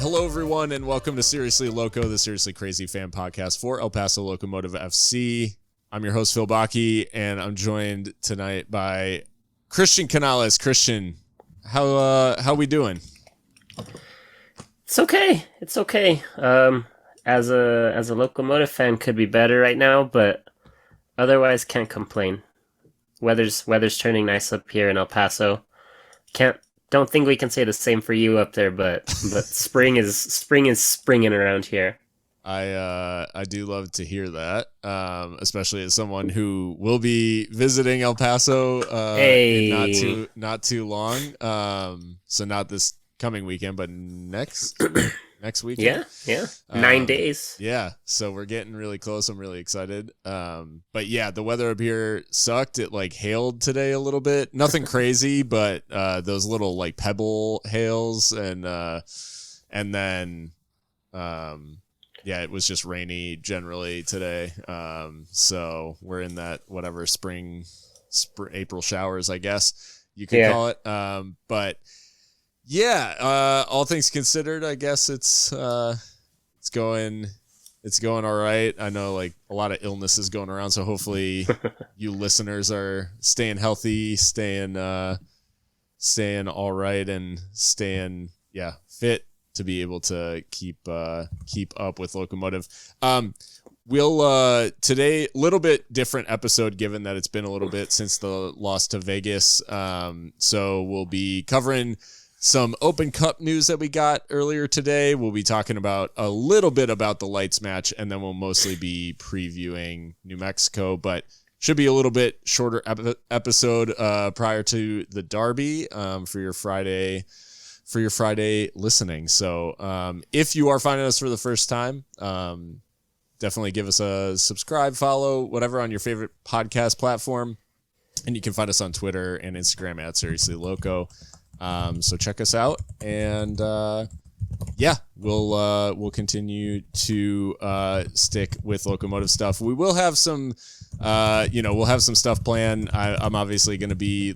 Hello, everyone, and welcome to Seriously Loco, the Seriously Crazy fan podcast for El Paso Locomotive FC. I'm your host, Phil Bakke, and I'm joined tonight by Christian Canales. Christian, how we doing? It's okay. It's okay. As a Locomotive fan, could be better right now, but otherwise can't complain. Weather's turning nice up here in El Paso. Don't think we can say the same for you up there, but spring is springing around here. I do love to hear that, especially as someone who will be visiting El Paso in not too long. So not this coming weekend, but next weekend. Yeah. 9 days. Yeah, so we're getting really close. I'm really excited. But yeah, the weather up here sucked. It hailed today a little bit. Nothing crazy, but those little pebble hails, and then yeah, it was just rainy generally today. So we're in that whatever spring April showers, I guess you could call it. But yeah, all things considered, I guess it's going all right. I know a lot of illness is going around, so hopefully you listeners are staying healthy, staying all right, and staying fit to be able to keep up with Locomotive. We'll today, a little bit different episode given that it's been a little bit since the loss to Vegas. So we'll be covering some Open Cup news that we got earlier today. We'll be talking about a little bit about the Lights match, and then we'll mostly be previewing New Mexico, but should be a little bit shorter episode prior to the Derby for your Friday listening. So if you are finding us for the first time, definitely give us a subscribe, follow, whatever on your favorite podcast platform. And you can find us on Twitter and Instagram at Seriously Loco. So check us out, and we'll continue to stick with Locomotive stuff. We will have some we'll have some stuff planned. I'm obviously going to be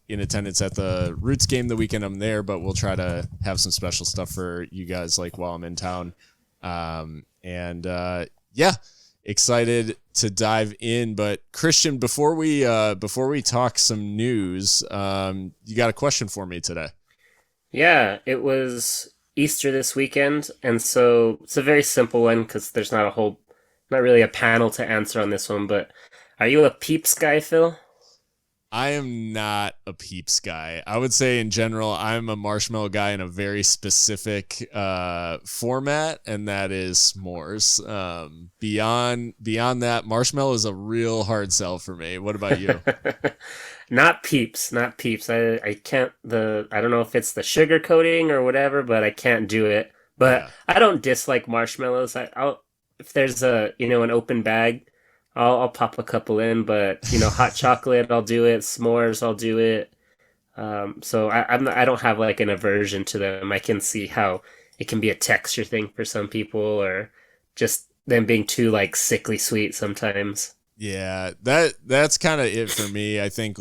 in attendance at the Roots game the weekend I'm there, but we'll try to have some special stuff for you guys while I'm in town. Excited to dive in. But Christian, before we talk some news, you got a question for me today? Yeah, it was Easter this weekend, and so it's a very simple one because there's not really a panel to answer on this one. But are you a Peeps guy, Phil? I am not a Peeps guy. I would say in general, I'm a marshmallow guy in a very specific format, and that is s'mores. Beyond that, marshmallow is a real hard sell for me. What about you? Not Peeps. I can't. I don't know if it's the sugar coating or whatever, but I can't do it. But I don't dislike marshmallows. If there's an open bag, I'll pop a couple in, but hot chocolate, I'll do it. S'mores, I'll do it. So I don't have an aversion to them. I can see how it can be a texture thing for some people, or just them being too sickly sweet sometimes. Yeah, that's kind of it for me. I think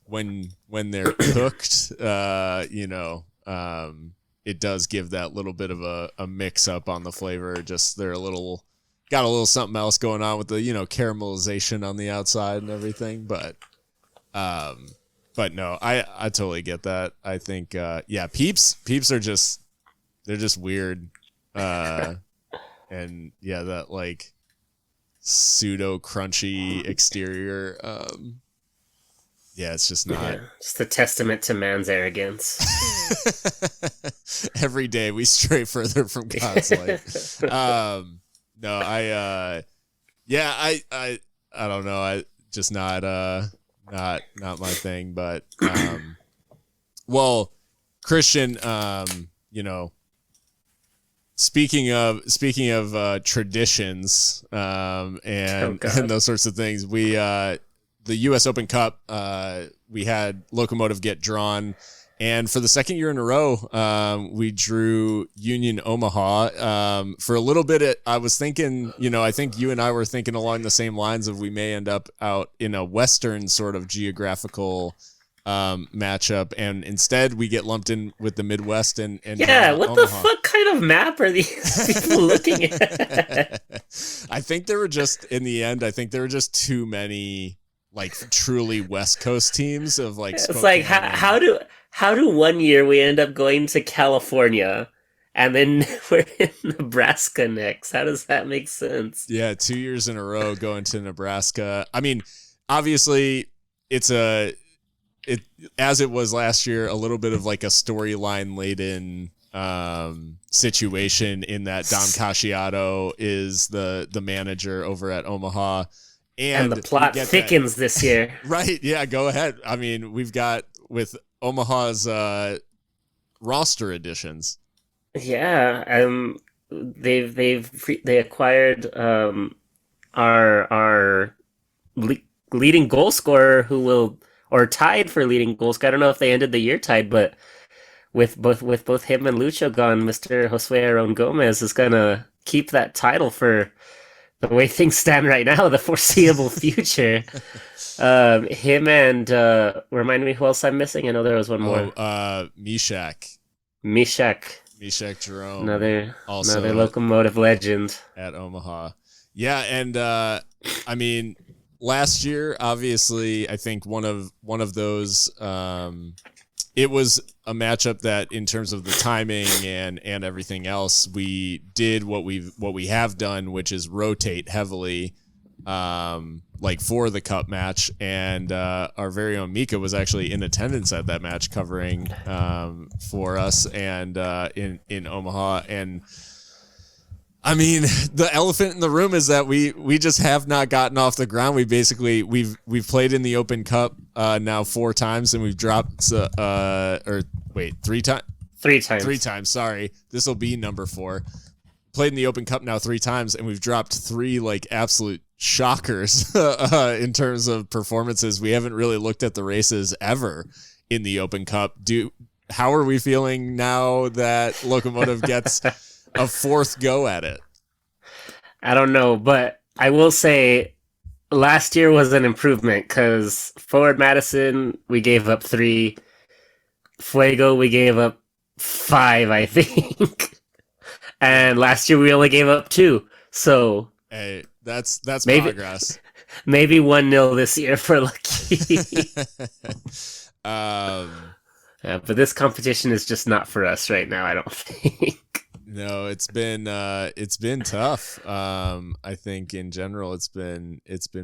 when they're cooked, it does give that little bit of a mix up on the flavor. Just they're got a little something else going on with the caramelization on the outside and everything, but no, I totally get that. I think Peeps are just weird, and that pseudo crunchy exterior, it's just not. Just a testament to man's arrogance. Every day we stray further from God's light. No, I don't know. I just not my thing. But well, Christian, speaking of traditions, and those sorts of things, the U.S. Open Cup, we had Locomotive get drawn. And for the second year in a row, we drew Union Omaha. For a little bit, I was thinking, I think you and I were thinking along the same lines of we may end up out in a Western sort of geographical matchup, and instead we get lumped in with the Midwest and yeah, what Omaha. The fuck kind of map are these people looking at? I think there were just in the end. I think there were just too many like truly West Coast teams of like. It's Spokane like how do one year we end up going to California, and then we're in Nebraska next? How does that make sense? Yeah, 2 years in a row going to Nebraska. I mean, obviously it's as it was last year, a little bit of like a storyline laden situation in that Dom Casciato is the manager over at Omaha, and the plot thickens this year. Right? Yeah, go ahead. I mean, we've got with Omaha's roster additions. Yeah, they acquired our leading goal scorer or tied for leading goal scorer. I don't know if they ended the year tied, but with both him and Lucho gone, Mr. Josue Aron Gomez is gonna keep that title for the way things stand right now, the foreseeable future. Him and remind me who else I'm missing. I know there was one more. Mishak Jerome, another Locomotive legend at Omaha. Yeah, and I mean, last year, obviously, I think one of those. It was a matchup that, in terms of the timing and everything else, we did what we have done, which is rotate heavily, like for the cup match. And our very own Mika was actually in attendance at that match, covering for us and in Omaha. And I mean, the elephant in the room is that we just have not gotten off the ground. We've played in the Open Cup now 4 times, and we've dropped 3 times. 3 times. 3 times. Sorry, this will be number 4. Played in the Open Cup now 3 times, and we've dropped 3 like absolute shockers in terms of performances. We haven't really looked at the races ever in the Open Cup. How are we feeling now that Locomotive gets a 4th go at it? I don't know, but I will say last year was an improvement because Forward Madison, we gave up 3. Fuego, we gave up 5, I think. And last year we only gave up 2. So hey, that's progress. Maybe 1-0 this year for Lucky. But this competition is just not for us right now, I don't think. No, it's been tough. I think in general it's been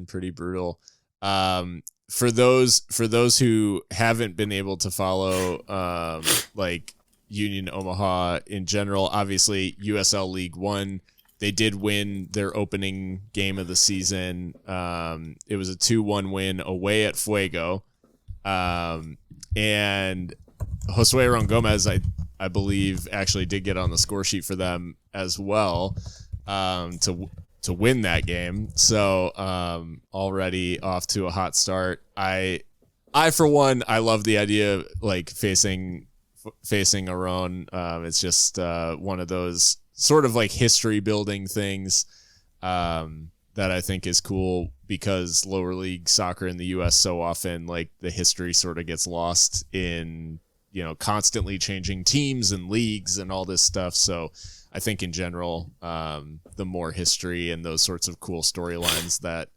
pretty brutal. For those who haven't been able to follow like Union Omaha in general, obviously USL League 1, they did win their opening game of the season. It was a 2-1 win away at Fuego. And Josue Aron Gomez, I believe, actually did get on the score sheet for them as well to win that game. So already off to a hot start. I for one, I love the idea of like facing Aron. It's just one of those sort of like history building things that I think is cool, because lower league soccer in the US so often, like, the history sort of gets lost in, constantly changing teams and leagues and all this stuff. So I think in general, the more history and those sorts of cool storylines that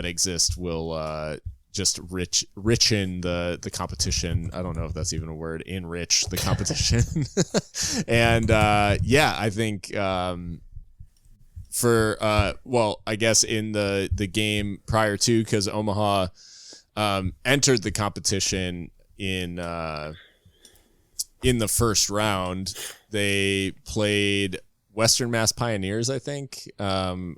exist will just richen the competition. I don't know if that's even a word. Enrich the competition. And I think I guess in the game prior to, because Omaha entered the competition in the first round. They played Western Mass Pioneers, I think,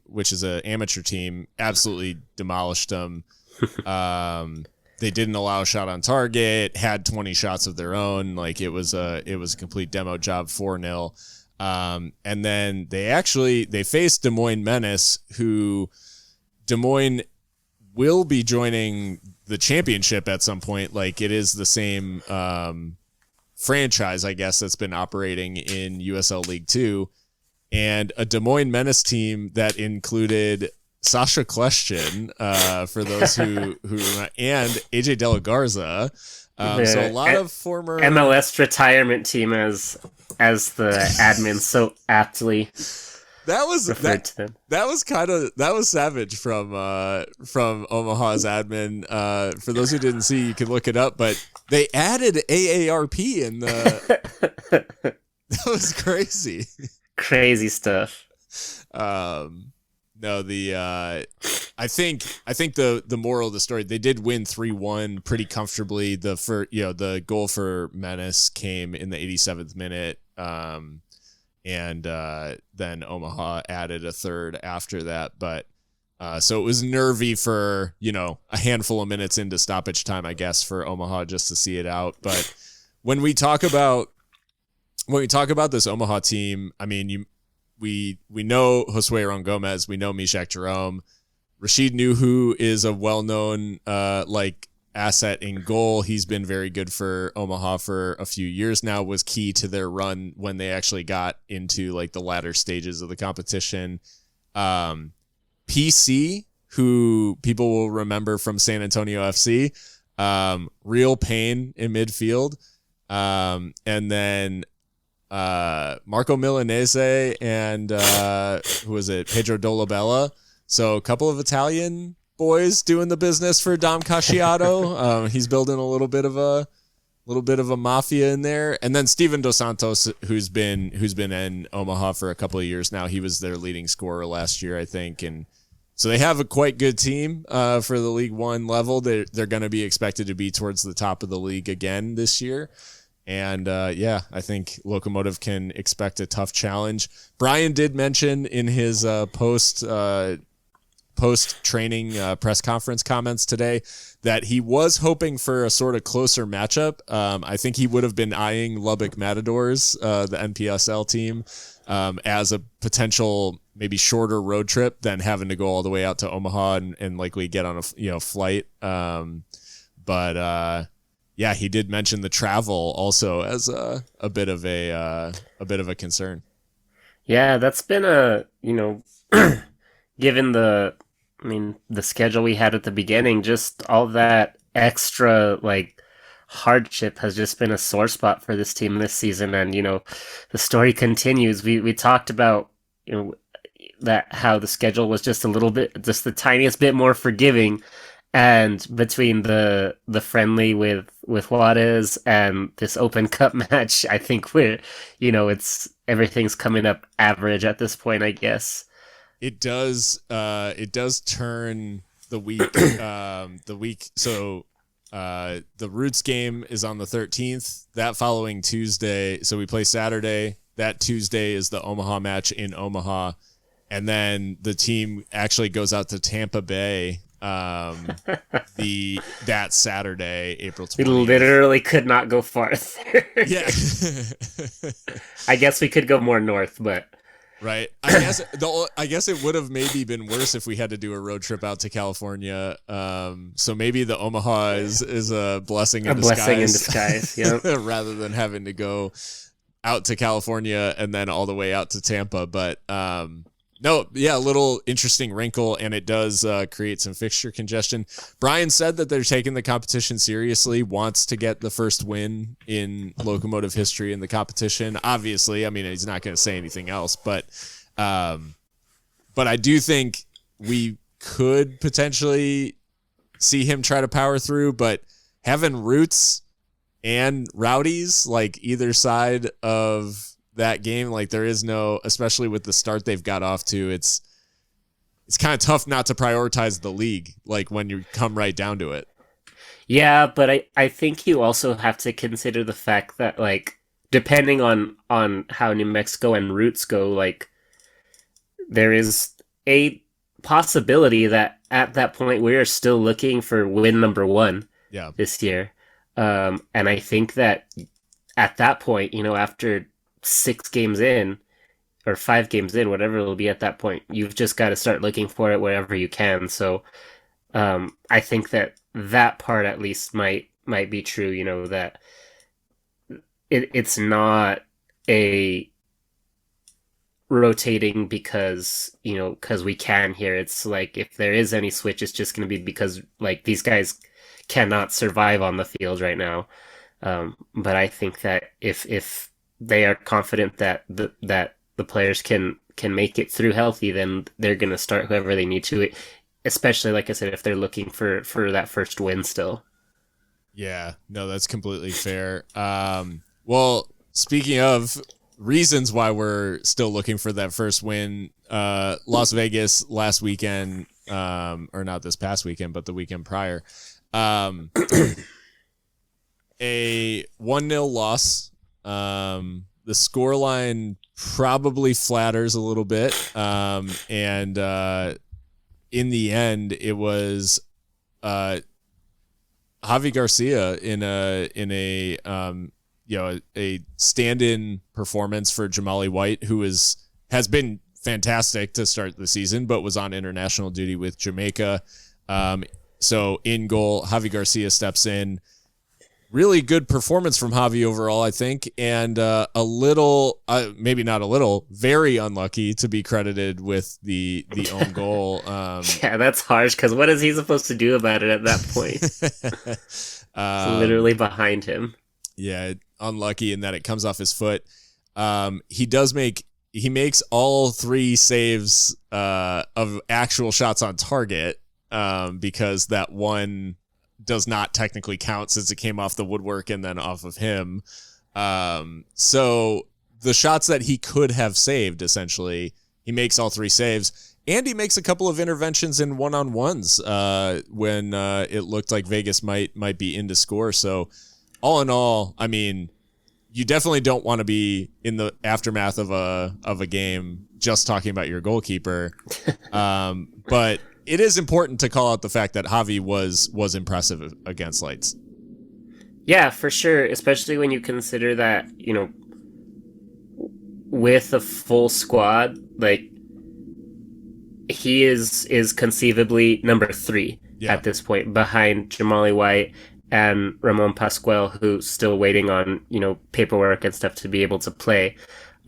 which is an amateur team. Absolutely demolished them. They didn't allow a shot on target, had 20 shots of their own. Like, it was a complete demo job, 4-0. And then they faced Des Moines Menace, who Des Moines will be joining the championship at some point. Like, it is the same franchise, I guess, that's been operating in USL League 2, and a Des Moines Menace team that included Sasha Question, for those who and AJ De La Garza. So a lot of former MLS retirement team, as the admin so aptly referred to them. That was savage from Omaha's admin. For those who didn't see, you can look it up, but they added AARP in the. That was crazy. Crazy stuff. No, I think the moral of the story, they did win 3-1 pretty comfortably. The goal for Menace came in the 87th minute. And then Omaha added a third after that. But so it was nervy for, a handful of minutes into stoppage time, I guess, for Omaha just to see it out. But when we talk about this Omaha team, I mean, we know Josue Ron Gomez, we know Mishak Jerome. Rashid Nuhu is a well-known asset in goal. He's been very good for Omaha for a few years now, was key to their run when they actually got into the latter stages of the competition. PC, who people will remember from San Antonio FC, real pain in midfield. And then Marco Milanese and who was it? Pedro Dolabella. So a couple of Italian boys doing the business for Dom Casciato. He's building a little bit of a mafia in there. And then Steven Dos Santos, who's been in Omaha for a couple of years now. He was their leading scorer last year, I think. And so they have a quite good team for the League One level. They're going to be expected to be towards the top of the league again this year. And I think Locomotive can expect a tough challenge. Brian did mention in his post-training press conference comments today that he was hoping for a sort of closer matchup. I think he would have been eyeing Lubbock Matadors, the NPSL team, as a potential maybe shorter road trip than having to go all the way out to Omaha and likely get on a flight. Yeah, he did mention the travel also as a bit of a concern. Yeah, that's been given the schedule we had at the beginning, just all that extra hardship has just been a sore spot for this team this season. And the story continues. We talked about that how the schedule was just the tiniest bit more forgiving. And between the friendly with Juarez and this Open Cup match, I think everything's coming up average at this point, I guess. It does turn the week. So the Roots game is on the 13th. That following Tuesday, so we play Saturday. That Tuesday is the Omaha match in Omaha, and then the team actually goes out to Tampa Bay that Saturday, April 20th. We literally could not go farther. Yeah. I guess we could go more north, but right. I guess it would have maybe been worse if we had to do a road trip out to California. So maybe the Omaha is a blessing in disguise. Blessing in disguise, yeah. Rather than having to go out to California and then all the way out to Tampa. But no, yeah, a little interesting wrinkle, and it does create some fixture congestion. Brian said that they're taking the competition seriously, wants to get the first win in Locomotive history in the competition. Obviously, I mean, he's not going to say anything else, but I do think we could potentially see him try to power through, but having Roots and Rowdies, either side of that game, there is no, especially with the start they've got off to, it's kind of tough not to prioritize the league when you come right down to it. Yeah, but I think you also have to consider the fact that depending on how New Mexico and Roots go, there is a possibility that at that point we are still looking for win number 1 this year. And I think that at that point, after 6 games in or 5 games in, whatever it'll be at that point, you've just got to start looking for it wherever you can. So I think that part at least might be true, that it's not a rotating because we can here. It's like if there is any switch, it's just going to be because like these guys cannot survive on the field right now. But I think that if they are confident that the players can make it through healthy, then they're going to start whoever they need to. Especially, like I said, if they're looking for that first win still. Yeah, no, that's completely fair. Well, speaking of reasons why we're still looking for that first win, Las Vegas last weekend, or not this past weekend, but the weekend prior, a 1-0 loss. The scoreline probably flatters a little bit, and in the end, it was Javi Garcia in a a stand-in performance for Jamali White, who has been fantastic to start the season, but was on international duty with Jamaica. So in goal, Javi Garcia steps in. Really good performance from Javi overall, I think, and a little, maybe not a little, very unlucky to be credited with the own goal. Yeah, that's harsh, because what is he supposed to do about it at that point? It's literally behind him. Yeah, unlucky in that it comes off his foot. He makes all 3 saves of actual shots on target, because that one does not technically count since it came off the woodwork and then off of him. So the shots that he could have saved, essentially, he makes all 3 saves, and he makes a couple of interventions in one-on-ones when it looked like Vegas might be in to score. So all in all, I mean, you definitely don't want to be in the aftermath of a game just talking about your goalkeeper. But it is important to call out the fact that Javi was impressive against Lights. Yeah, for sure. Especially when you consider that, with a full squad, like he is conceivably number 3 at this point, behind Jamali White and Ramon Pascual, who's still waiting on, paperwork and stuff to be able to play.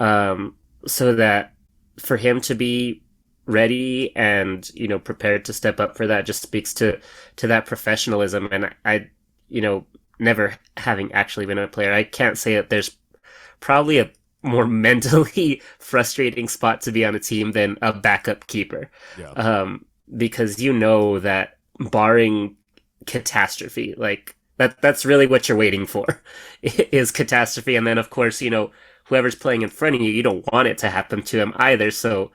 So that for him to be ready and prepared to step up for that just speaks to that professionalism. And I never having actually been a player, I can't say that there's probably a more mentally frustrating spot to be on a team than a backup keeper. Because that barring catastrophe, like that's really what you're waiting for, is catastrophe. And then of course whoever's playing in front of you, you don't want it to happen to him either, so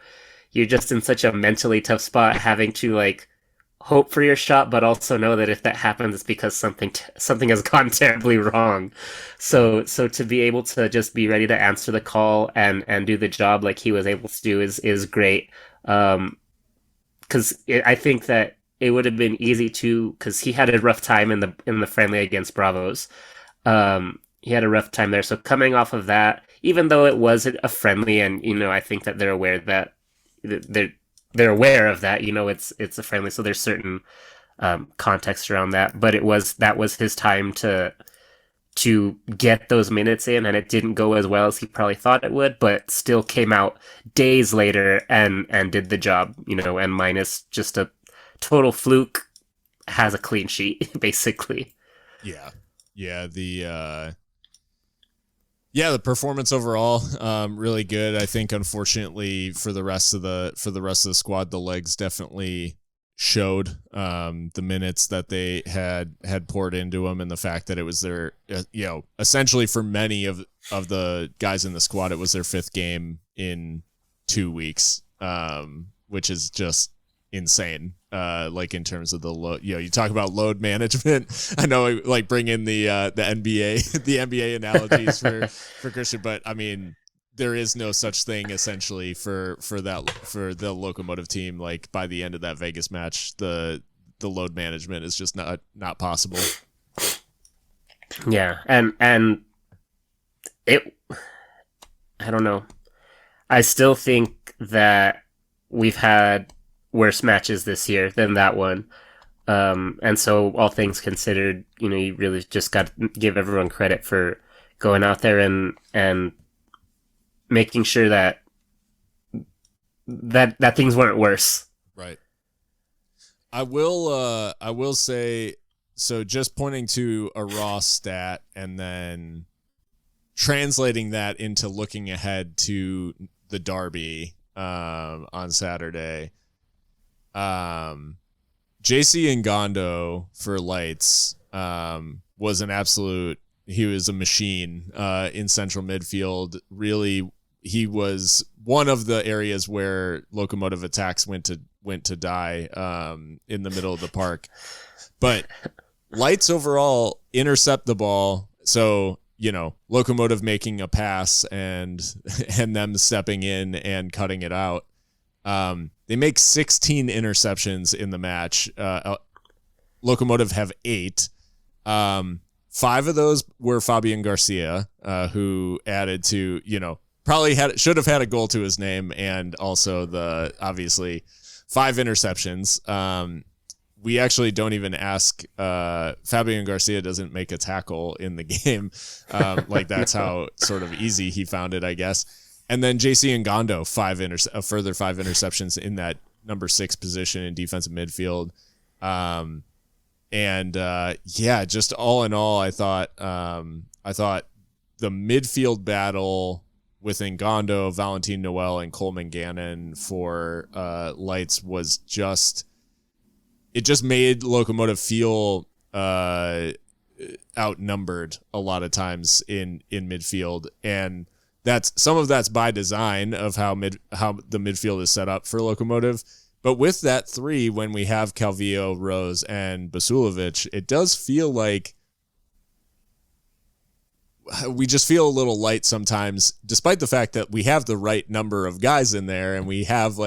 you're just in such a mentally tough spot, having to like hope for your shot, but also know that if that happens, it's because something has gone terribly wrong. So to be able to just be ready to answer the call and do the job like he was able to do is great. Because I think that it would have been easy because he had a rough time in the friendly against Bravos. He had a rough time there. So coming off of that, even though it was a friendly, and I think that they're aware that. They're aware of that, it's a friendly, so there's certain context around that. But that was his time to get those minutes in, and it didn't go as well as he probably thought it would, but still came out days later and did the job, and minus just a total fluke, has a clean sheet basically. The performance overall, really good. I think, unfortunately, for the rest of the squad, the legs definitely showed the minutes that they had poured into them, and the fact that it was their, essentially for many of the guys in the squad, it was their 5th game in 2 weeks, which is just insane. Like in terms of the load, you talk about load management. I know, like, bring in the NBA, the NBA analogies for Christian, but I mean, there is no such thing essentially for the Locomotive team. Like, by the end of that Vegas match, the load management is just not possible. Yeah, and it, I don't know. I still think that we've had worse matches this year than that one. And so, all things considered, you really just got to give everyone credit for going out there and making sure that that things weren't worse. Right. I will say, so just pointing to a raw stat and then translating that into looking ahead to the Derby on Saturday. JC Ngannou for Lights was an absolute, he was a machine in central midfield. Really, he was one of the areas where Locomotive attacks went to die in the middle of the park. But Lights overall intercept the ball. So, Locomotive making a pass and them stepping in and cutting it out. They make 16 interceptions in the match. Locomotive have 8. 5 of those were Fabian Garcia, who added to, probably should have had a goal to his name, and also obviously 5 interceptions. We actually don't even ask. Fabian Garcia doesn't make a tackle in the game. That's how sort of easy he found it, I guess. And then JC Ngannou, a further 5 interceptions in that number 6 position in defensive midfield. Just all in all, I thought the midfield battle with Ngannou, Valentin Noel, and Coleman Gannon for Lights was it just made Locomotive feel outnumbered a lot of times in midfield, and some of that's by design of how the midfield is set up for Locomotive. But with that 3, when we have Calvillo, Rose, and Basulovic, it does feel like we just feel a little light sometimes, despite the fact that we have the right number of guys in there and we have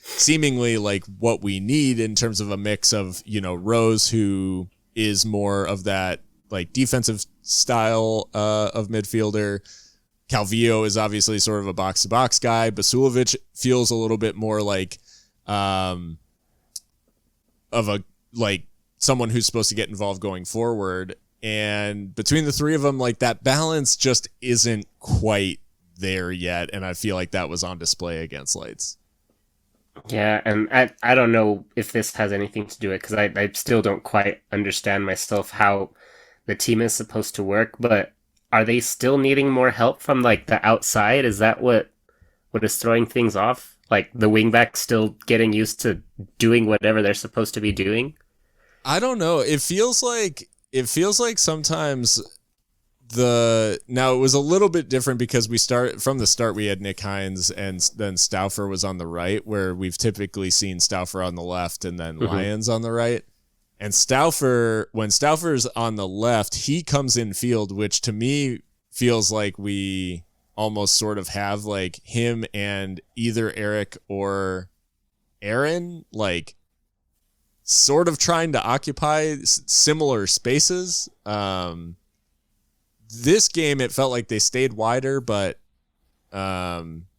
seemingly what we need in terms of a mix of, Rose, who is more of that defensive style of midfielder. Calvillo is obviously sort of a box-to-box guy. Basulovic feels a little bit more of someone who's supposed to get involved going forward. And between the 3 of them, that balance just isn't quite there yet. And I feel like that was on display against Lights. Yeah, and I don't know if this has anything to do with it, because I still don't quite understand myself how the team is supposed to work, but are they still needing more help from the outside? Is that what is throwing things off? The wingbacks still getting used to doing whatever they're supposed to be doing? I don't know. It feels like sometimes now it was a little bit different because from the start we had Nick Hines and then Stauffer was on the right, where we've typically seen Stauffer on the left and then Lyons on the right. And when Stauffer's on the left, he comes in field, which to me feels like we almost sort of have him and either Eric or Aaron, sort of trying to occupy similar spaces. This game, it felt like they stayed wider, but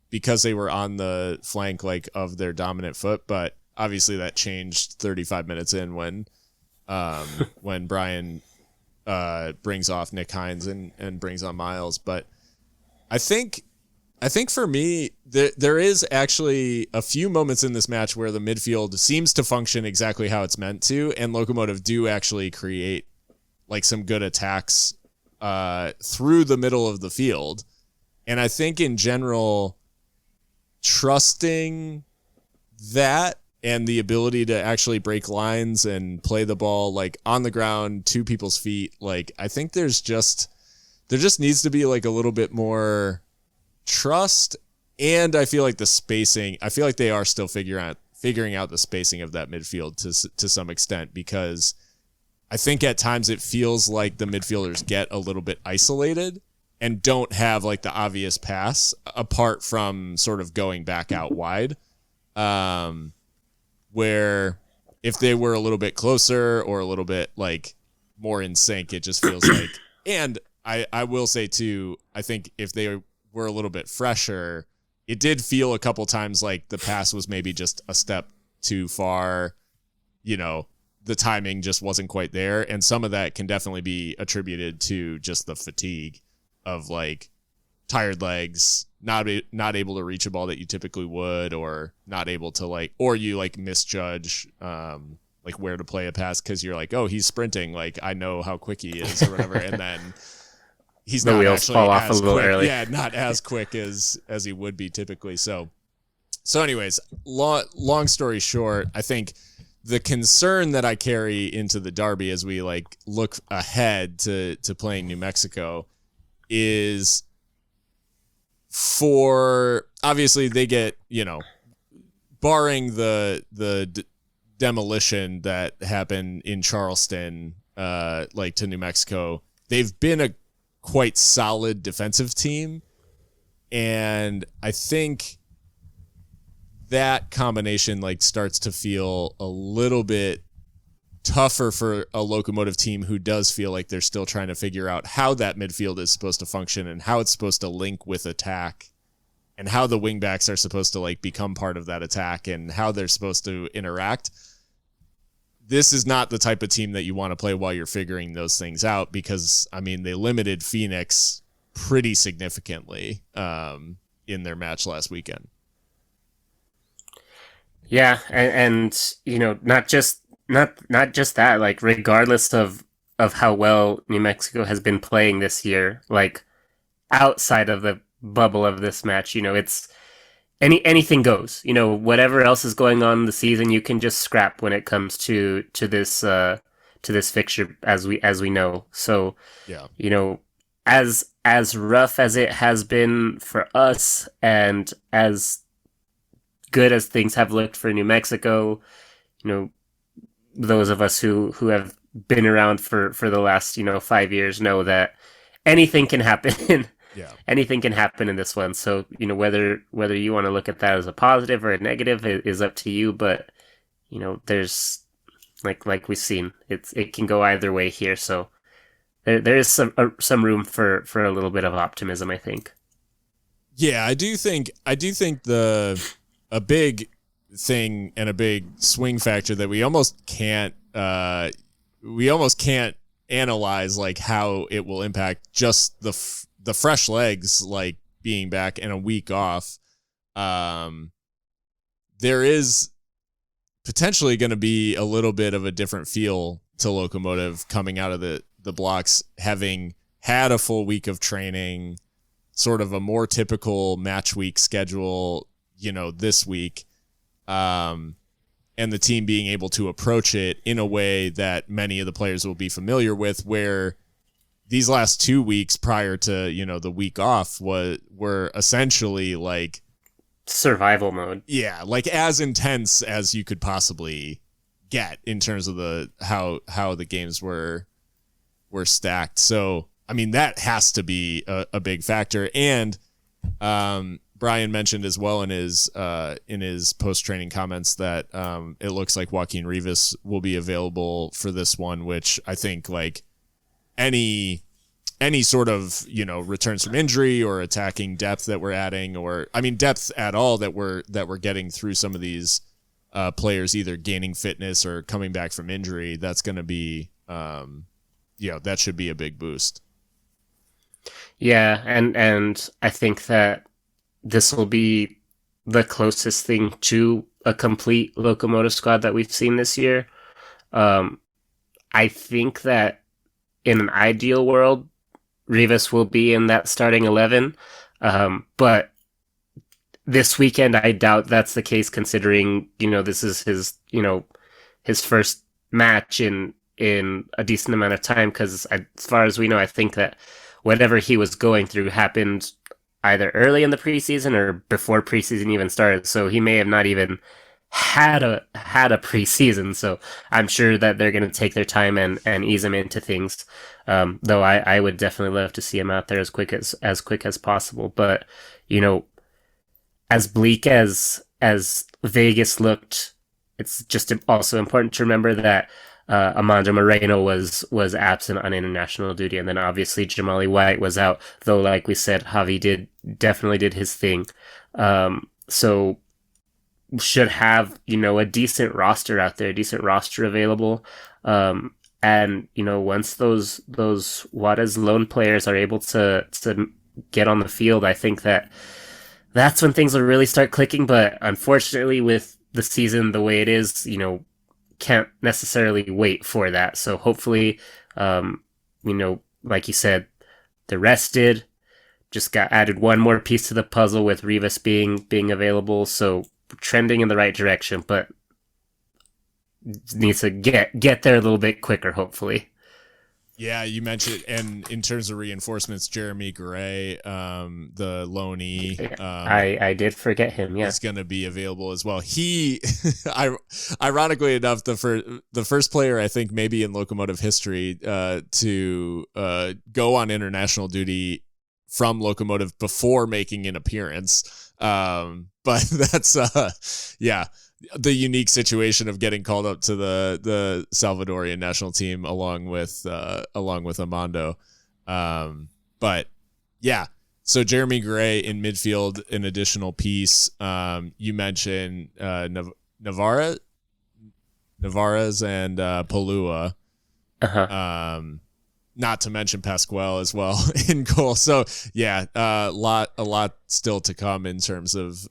because they were on the flank of their dominant foot. But obviously that changed 35 minutes in when Brian brings off Nick Hines and brings on Miles. But I think for me, there is actually a few moments in this match where the midfield seems to function exactly how it's meant to, and Locomotive do actually create some good attacks through the middle of the field. And I think in general, trusting that and the ability to actually break lines and play the ball on the ground to people's feet, I think there just needs to be a little bit more trust. And I feel like the spacing, I feel like they are still figuring out the spacing of that midfield to some extent, because I think at times it feels like the midfielders get a little bit isolated and don't have the obvious pass apart from sort of going back out wide. Where if they were a little bit closer or a little bit more in sync, it just feels like, and I will say too, I think if they were a little bit fresher, it did feel a couple times like the pass was maybe just a step too far. The timing just wasn't quite there. And some of that can definitely be attributed to just the fatigue of tired legs, not able to reach a ball that you typically would, or not able to or you misjudge like where to play a pass because you're like, oh, he's sprinting, like I know how quick he is or whatever, and then he's the not wheels actually fall off as a little quick. early. Yeah, not as quick as he would be typically. So anyways, long story short, I think the concern that I carry into the Derby as we look ahead to playing New Mexico is, for obviously they get, barring the demolition that happened in Charleston, to New Mexico, they've been a quite solid defensive team. And I think that combination starts to feel a little bit tougher for a Locomotive team who does feel like they're still trying to figure out how that midfield is supposed to function and how it's supposed to link with attack and how the wingbacks are supposed to become part of that attack and how they're supposed to interact. This is not the type of team that you want to play while you're figuring those things out, because they limited Phoenix pretty significantly in their match last weekend. Yeah, and not just that, regardless of how well New Mexico has been playing this year, outside of the bubble of this match, it's anything goes. Whatever else is going on in the season, you can just scrap when it comes to this fixture, as we know. So yeah, as rough as it has been for us, and as good as things have looked for New Mexico, those of us who have been around for the last 5 years know that anything can happen. Yeah, anything can happen in this one. So whether you want to look at that as a positive or a negative is up to you. But there's like we've seen, it can go either way here. So there is some room for a little bit of optimism, I think. Yeah, I do think a big thing and a big swing factor that we almost can't analyze how it will impact just the fresh legs being back and a week off. There is potentially going to be a little bit of a different feel to Locomotive coming out of the blocks, having had a full week of training, sort of a more typical match week schedule, this week, and the team being able to approach it in a way that many of the players will be familiar with, where these last 2 weeks prior to, the week off were essentially survival mode. Yeah, as intense as you could possibly get in terms of how the games were stacked. So, that has to be a big factor. And Brian mentioned as well in his post-training comments that it looks like Joaquin Rivas will be available for this one, which I think any sort of returns from injury or attacking depth that we're adding, or depth at all that we're getting through some of these players either gaining fitness or coming back from injury, that's going to be that should be a big boost. Yeah, and I think that this will be the closest thing to a complete Locomotive squad that we've seen this year. I think that in an ideal world, Rivas will be in that starting 11. But this weekend, I doubt that's the case, considering, this is his first match in a decent amount of time. Because as far as we know, I think that whatever he was going through happened either early in the preseason or before preseason even started. So he may have not even had a preseason. So I'm sure that they're going to take their time and ease him into things. Though I would definitely love to see him out there as quick as possible. But, as bleak as Vegas looked, it's just also important to remember that Amando Moreno was absent on international duty, and then obviously Jamali White was out, though like we said, Javi definitely did his thing. So should have, a decent roster out there, decent roster available. And, once those Juarez loan players are able to get on the field, I think that's when things will really start clicking. But unfortunately, with the season the way it is, can't necessarily wait for that. So hopefully, like you said, they're rested. Just got added one more piece to the puzzle with Rivas being available. So trending in the right direction, but needs to get there a little bit quicker, hopefully. Yeah, you mentioned, and in terms of reinforcements, Jeremy Gray, the loanee, I did forget him. Yeah, is going to be available as well. He, ironically enough, the first player I think maybe in Locomotive history to go on international duty from Locomotive before making an appearance. But that's the unique situation of getting called up to the Salvadorian national team along with Amando. But yeah, so Jeremy Gray in midfield, an additional piece. You mentioned Navarez and Palua. Not to mention Pascual as well in goal. So yeah, a lot still to come in terms of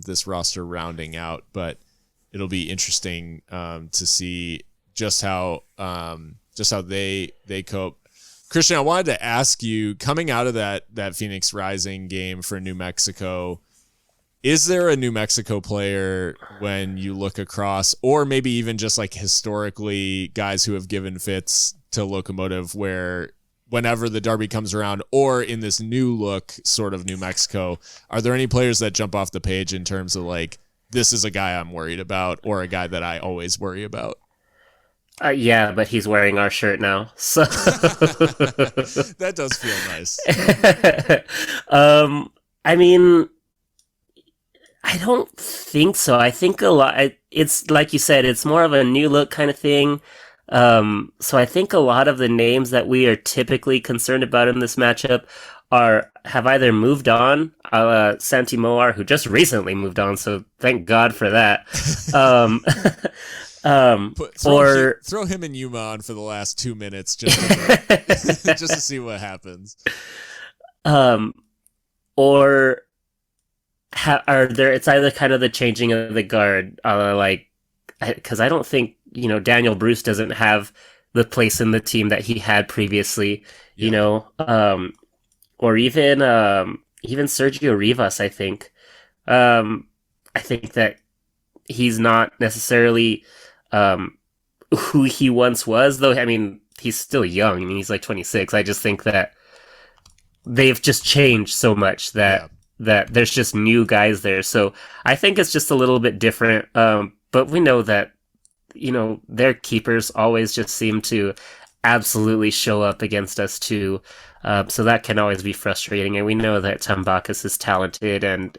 this roster rounding out, but it'll be interesting to see just how they cope. Christian, I wanted to ask you, coming out of that Phoenix Rising game for New Mexico, is there a New Mexico player when you look across, or maybe even just like historically guys who have given fits to Locomotive, where whenever the Derby comes around, or in this new look sort of New Mexico, are there any players that jump off the page in terms of like, this is a guy I'm worried about, or a guy that I always worry about? Yeah, but he's wearing our shirt now, so that does feel nice. I mean, I don't think so. I think a lot. It's like you said, it's more of a new look kind of thing. So I think a lot of the names that we are typically concerned about in this matchup have either moved on, Santi Moar, who just recently moved on, so thank God for that. Throw him and Yuma on for the last 2 minutes just to see what happens. It's either kind of the changing of the guard, because I don't think Daniel Bruce doesn't have the place in the team that he had previously, or even Sergio Rivas. I think that he's not necessarily who he once was, though. I mean, he's still young. I mean, he's like 26. I just think that they've just changed so much that there's just new guys there. So I think it's just a little bit different. But we know that their keepers always just seem to absolutely show up against us too. So that can always be frustrating. And we know that Tambakis is talented and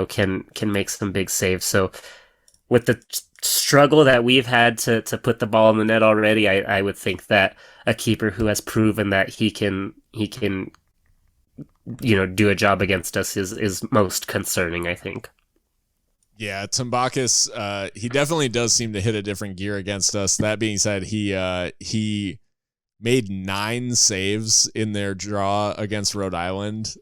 can make some big saves. So with the struggle that we've had to put the ball in the net already, I would think that a keeper who has proven that he can do a job against us is most concerning, I think. Yeah, Tambakis, he definitely does seem to hit a different gear against us. That being said, he made 9 saves in their draw against Rhode Island.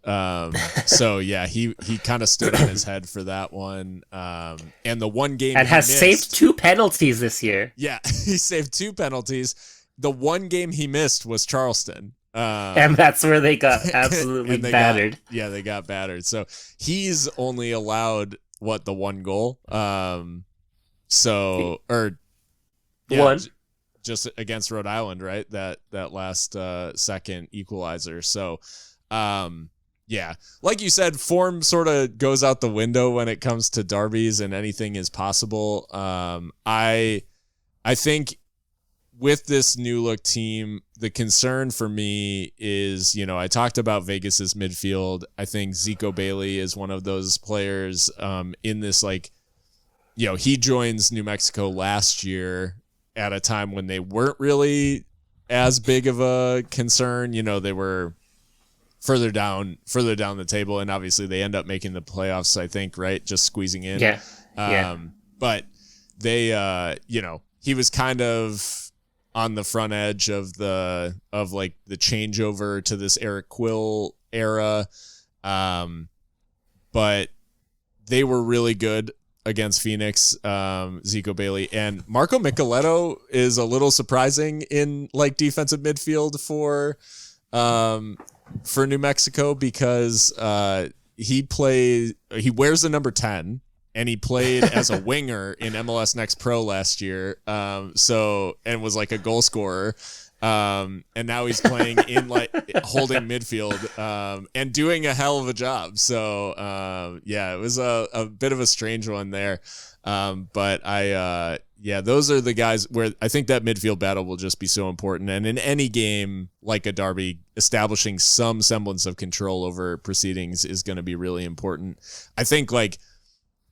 So yeah, he kind of stood on his head for that one. And the one game and has saved 2 penalties this year. Yeah, he saved 2 penalties. The one game he missed was Charleston. And that's where they got absolutely battered. They got battered. So he's only allowed the one goal. One just against Rhode Island, right? That last second equalizer. So like you said, form sort of goes out the window when it comes to derbies, and anything is possible. I think with this new look team, the concern for me is, I talked about Vegas's midfield. I think Zico Bailey is one of those players in this, he joins New Mexico last year at a time when they weren't really as big of a concern. They were further down the table, and obviously they end up making the playoffs, I think, right? Just squeezing in. Yeah. But they, he was kind of on the front edge of the changeover to this Eric Quill era. But they were really good against Phoenix, Zico Bailey, and Marco Micheletto is a little surprising in like defensive midfield for New Mexico because he wears the number 10 and he played as a winger in MLS Next Pro last year. And was like a goal scorer. And now he's playing in like holding midfield and doing a hell of a job. So it was a bit of a strange one there. But those are the guys where I think that midfield battle will just be so important. And in any game like a derby, establishing some semblance of control over proceedings is going to be really important. I think like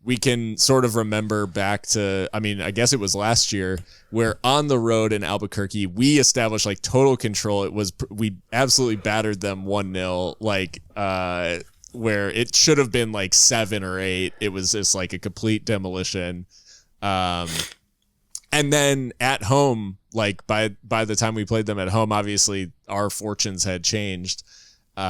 we can sort of remember back to, I mean, I guess it was last year where on the road in Albuquerque, we established like total control. We absolutely battered them 1-0, like, where it should have been like 7 or 8. It was just like a complete demolition. And then at home, like by the time we played them at home, obviously our fortunes had changed. We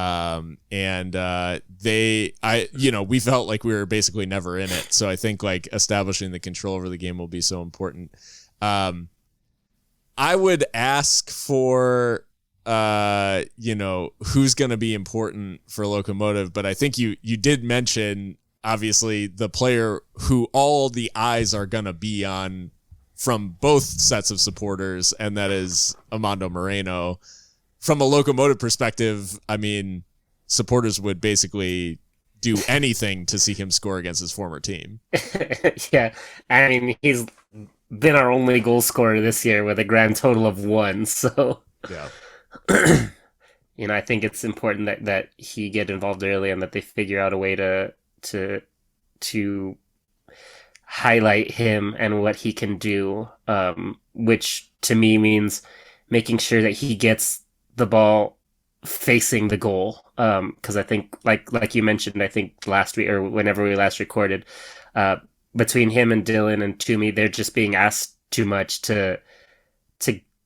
felt like we were basically never in it. So I think like establishing the control over the game will be so important. I would ask for, who's going to be important for Locomotive, but I think you did mention obviously the player who all the eyes are going to be on from both sets of supporters. And that is Amando Moreno. From a Locomotive perspective, I mean, supporters would basically do anything to see him score against his former team. Yeah, I mean, he's been our only goal scorer this year with a grand total of 1. So, yeah, I think it's important that he get involved early and that they figure out a way to highlight him and what he can do, which to me means making sure that he gets the ball facing the goal. Because I think, like you mentioned, I think last week or whenever we last recorded, between him and Dylan and Toomey, they're just being asked too much to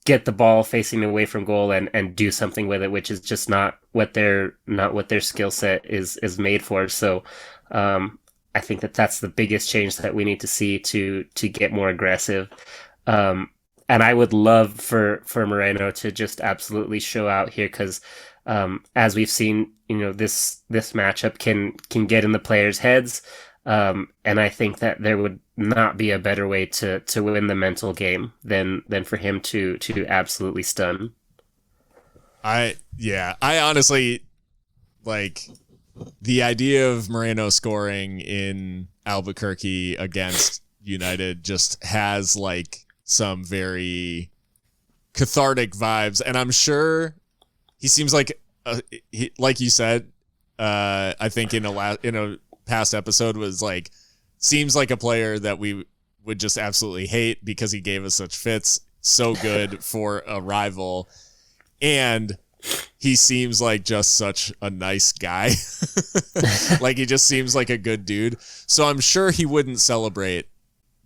get the ball facing away from goal and do something with it, which is just not what their skill set is made for. So, I think that's the biggest change that we need to see to get more aggressive. And I would love for Moreno to just absolutely show out here because, as we've seen, this matchup can get in the players' heads. And I think that there would not be a better way to win the mental game than for him to absolutely stun. I honestly like the idea of Moreno scoring in Albuquerque against United just has like some very cathartic vibes, and I'm sure he seems like like you said, I think in a past episode was like seems like a player that we would just absolutely hate because he gave us such fits, so good for a rival, and he seems like just such a nice guy. Like he just seems like a good dude, so I'm sure he wouldn't celebrate,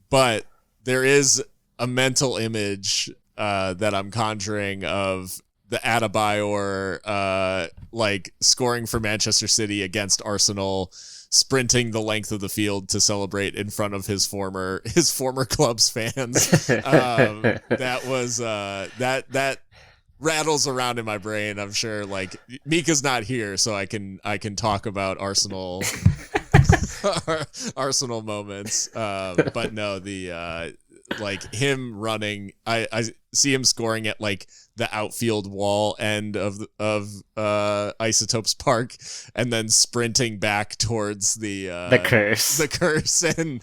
but there is a mental image that I'm conjuring of the Adebayor like scoring for Manchester City against Arsenal, sprinting the length of the field to celebrate in front of his former club's fans. That was that rattles around in my brain. I'm sure like Mika's not here, so I can talk about Arsenal Arsenal moments. But no, the like him running, I see him scoring at like the outfield wall end of Isotopes Park, and then sprinting back towards the curse and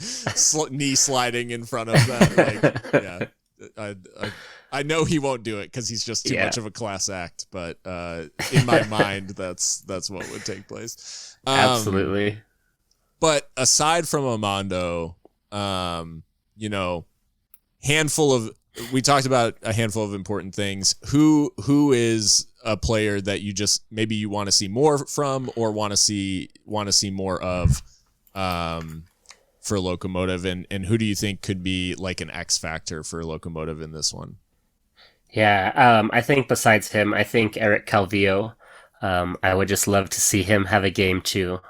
knee sliding in front of that. Like, yeah, I know he won't do it because he's just too much of a class act. But in my mind, that's what would take place. Absolutely. But aside from Amando, we talked about a handful of important things. Who is a player that you just maybe you want to see more from or want to see more of for Locomotive, and who do you think could be like an X factor for Locomotive in this one? Yeah, I think besides him, I think Eric Calvillo I would just love to see him have a game too,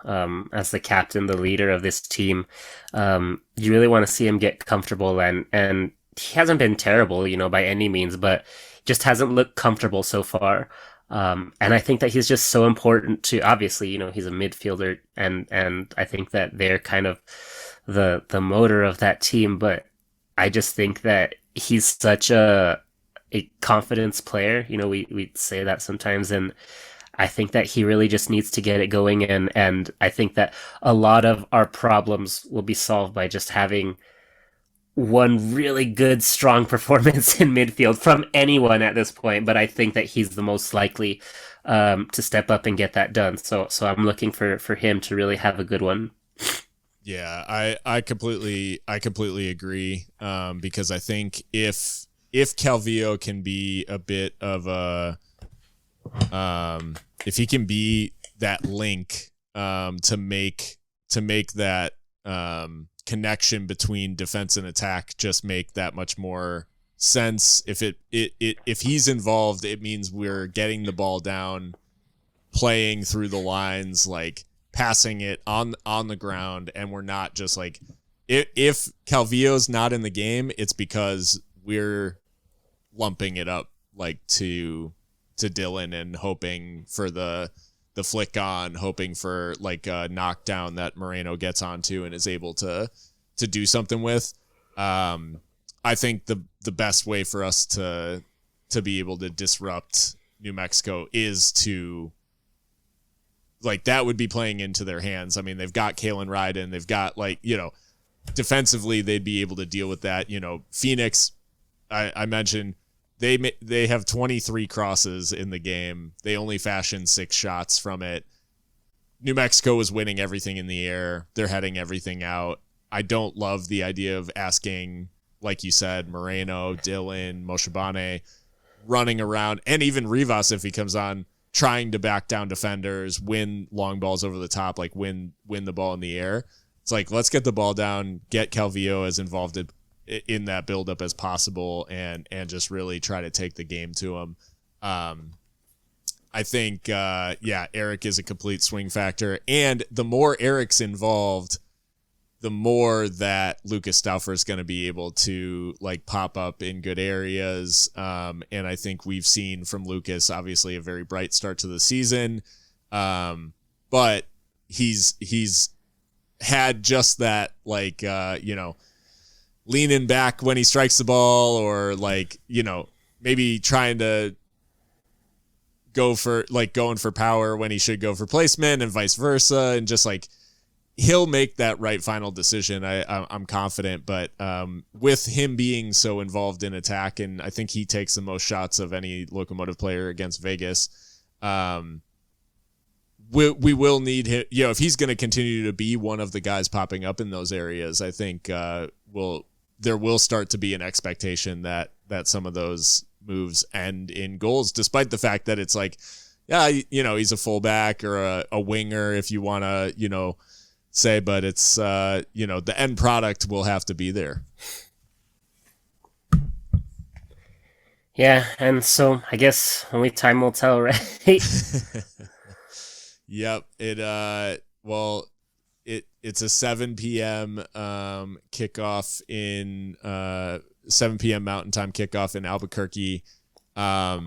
as the captain, the leader of this team. You really want to see him get comfortable, and he hasn't been terrible, by any means, but just hasn't looked comfortable so far. And I think that he's just so important to, obviously, he's a midfielder, and I think that they're kind of the motor of that team, but I just think that he's such a confidence player. We say that sometimes, and I think that he really just needs to get it going, and I think that a lot of our problems will be solved by just having one really good, strong performance in midfield from anyone at this point. But I think that he's the most likely to step up and get that done. So I'm looking for him to really have a good one. Yeah, I completely agree. Because I think if Calvillo can be a bit of a if he can be that link to make that connection between defense and attack just make that much more sense. If he's involved, it means we're getting the ball down, playing through the lines, like passing it on the ground, and we're not just like, if Calvillo's not in the game, it's because we're lumping it up like to Dylan and hoping for the flick on, hoping for like a knockdown that Moreno gets onto and is able to do something with. I think the best way for us to be able to disrupt New Mexico is to, like, that would be playing into their hands. I mean, they've got Kalen Ryden, they've got, like, defensively they'd be able to deal with that. Phoenix, I mentioned, they have 23 crosses in the game. They only fashioned 6 shots from it. New Mexico is winning everything in the air. They're heading everything out. I don't love the idea of asking, like you said, Moreno, Dylan, Moshabane running around, and even Rivas, if he comes on, trying to back down defenders, win long balls over the top, like win the ball in the air. It's like, let's get the ball down, get Calvillo as involved in that buildup as possible, and just really try to take the game to him. I think, Eric is a complete swing factor, and the more Eric's involved, the more that Lucas Stauffer is going to be able to, like, pop up in good areas. And I think we've seen from Lucas, obviously, a very bright start to the season. But he's had just that, like, leaning back when he strikes the ball, or, like, maybe trying to going for power when he should go for placement, and vice versa. And just, like, he'll make that right final decision. I'm confident, but with him being so involved in attack, and I think he takes the most shots of any Locomotive player against Vegas, we will need him. If he's going to continue to be one of the guys popping up in those areas, I think there will start to be an expectation that some of those moves end in goals, despite the fact that it's like, he's a fullback or a winger, if you want to, say, but it's, the end product will have to be there. Yeah, and so I guess only time will tell, right? Yep. It's a 7 p.m. Kickoff in 7 p.m. Mountain Time kickoff in Albuquerque. I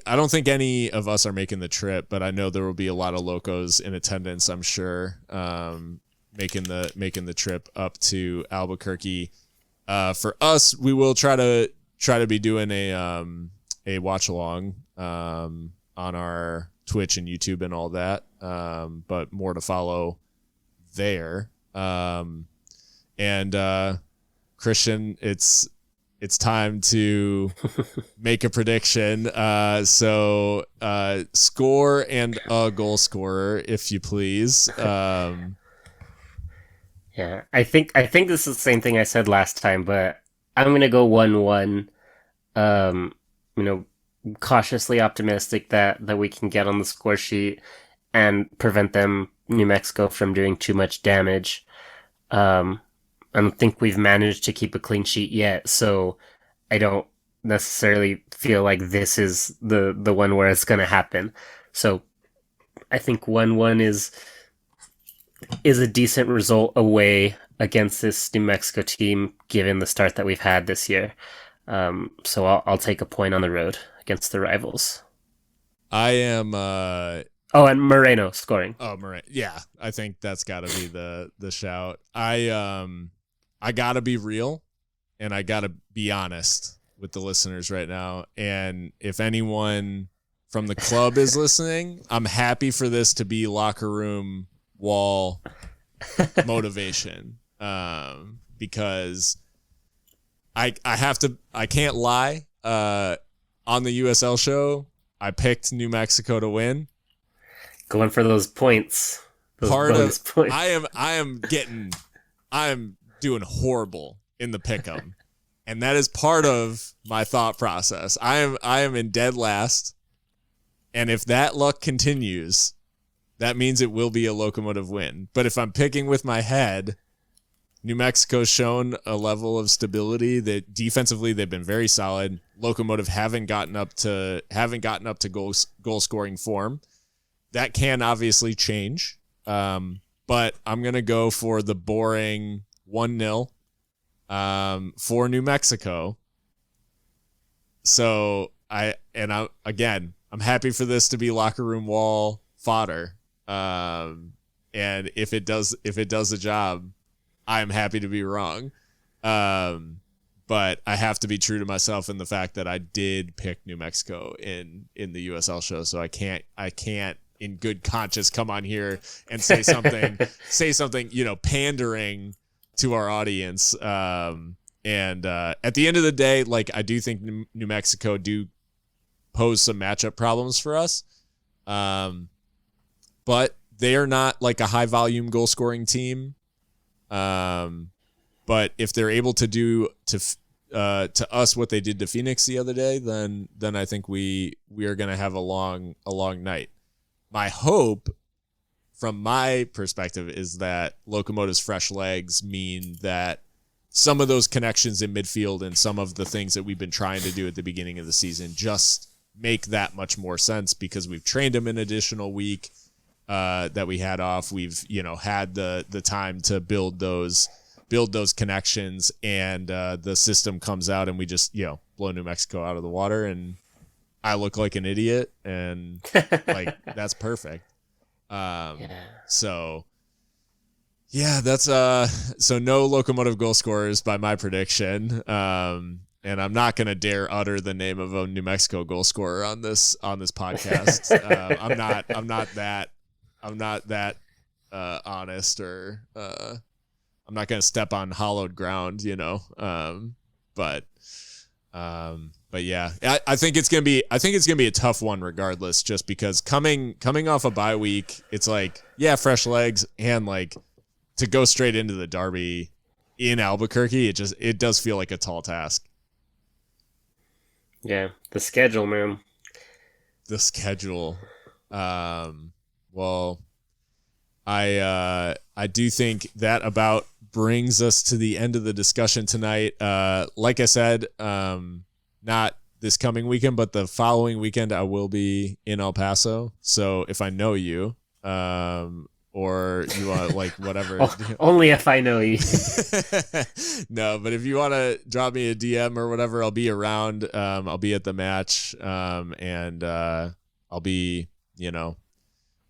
don't think any of us are making the trip, but I know there will be a lot of locos in attendance, I'm sure, making the trip up to Albuquerque. For us, we will try to be doing a watch along on our Twitch and YouTube and all that, but more to follow there. And Christian, it's time to make a prediction. So score and a goal scorer, if you please. Yeah, I think this is the same thing I said last time, but I'm gonna go 1-1. Cautiously optimistic that we can get on the score sheet and prevent New Mexico, from doing too much damage. I don't think we've managed to keep a clean sheet yet, so I don't necessarily feel like this is the one where it's going to happen. So I think 1-1 is a decent result away against this New Mexico team, given the start that we've had this year. So I'll take a point on the road against the rivals. I am. And Moreno scoring. Oh, Moreno. Yeah, I think that's got to be the shout. I gotta be real, and I gotta be honest with the listeners right now. And if anyone from the club is listening, I'm happy for this to be locker room wall motivation, because I can't lie. On the USL show, I picked New Mexico to win. Going for those points. Points. I am doing horrible in the pick'em, and that is part of my thought process. I am in dead last, and if that luck continues, that means it will be a Locomotive win. But if I'm picking with my head, New Mexico's shown a level of stability that defensively they've been very solid. Locomotive haven't gotten up to goal scoring form. That can obviously change. But I'm gonna go for the boring 1-0 for New Mexico. So I'm happy for this to be locker room wall fodder. And if it does the job, I'm happy to be wrong. But I have to be true to myself in the fact that I did pick New Mexico in the USL show. So I can't in good conscience come on here and say something, pandering to our audience. And at the end of the day, like, I do think New Mexico do pose some matchup problems for us. But they are not like a high volume goal scoring team. But if they're able to do to us what they did to Phoenix the other day, then I think we are going to have a long night. My hope, from my perspective, is that Locomotive's fresh legs mean that some of those connections in midfield and some of the things that we've been trying to do at the beginning of the season just make that much more sense, because we've trained them an additional week that we had off. We've had the time to build those connections, and the system comes out and we just blow New Mexico out of the water, and I look like an idiot, and like that's perfect. So yeah, that's so no Locomotive goal scorers by my prediction. And I'm not gonna dare utter the name of a New Mexico goal scorer on this podcast. I'm not that honest, or I'm not gonna step on hallowed ground, But yeah, I think it's gonna be a tough one regardless, just because coming off a bye week, it's like, yeah, fresh legs, and like to go straight into the Derby in Albuquerque, it does feel like a tall task. Yeah, the schedule, man. The schedule. Well, I do think that about brings us to the end of the discussion tonight. Like I said, not this coming weekend, but the following weekend I will be in El Paso. So if I know you, or you want like whatever. Only if I know you. No, but if you want to drop me a DM or whatever, I'll be around. I'll be at the match, and I'll be,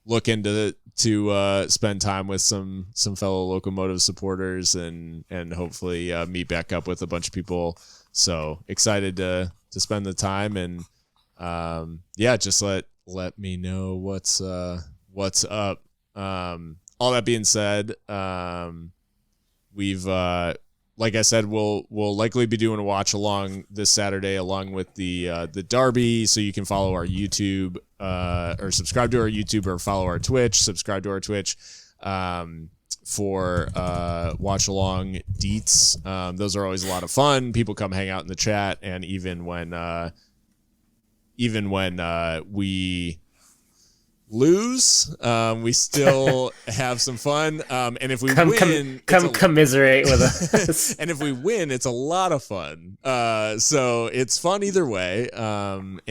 looking to spend time with some fellow Locomotive supporters, and hopefully meet back up with a bunch of people. So excited to spend the time, and just let me know what's up. All that being said, we've like I said, we'll likely be doing a watch along this Saturday along with the Derby. So you can follow our YouTube, or subscribe to our YouTube, or follow our Twitch, subscribe to our Twitch, for watch along deets. Those are always a lot of fun. People come hang out in the chat, and even when we lose, we still have some fun. And if we win, commiserate with us. And if we win, it's a lot of fun. So it's fun either way. And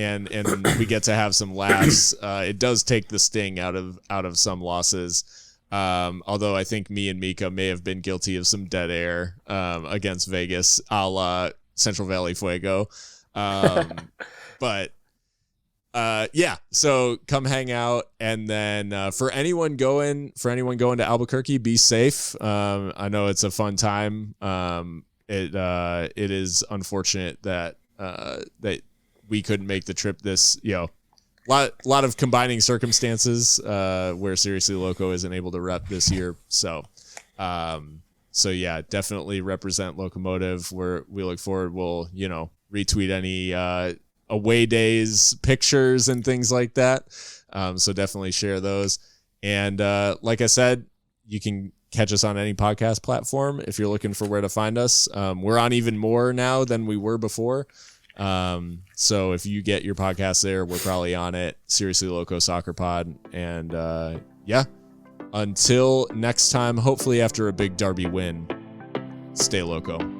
we get to have some laughs. It does take the sting out of some losses. Although I think me and Mika may have been guilty of some dead air against Vegas, a la Central Valley Fuego. But yeah, so come hang out, and then for anyone going to Albuquerque, be safe. I know it's a fun time. It is unfortunate that that we couldn't make the trip this, lot of combining circumstances where Seriously Loco isn't able to rep this year. So yeah, definitely represent Locomotive. We look forward. We'll retweet any away days pictures and things like that. So definitely share those. And like I said, you can catch us on any podcast platform if you're looking for where to find us. We're on even more now than we were before. So if you get your podcast there, we're probably on it. Seriously Loco Soccer Pod. And yeah, until next time, hopefully after a big Derby win, stay loco.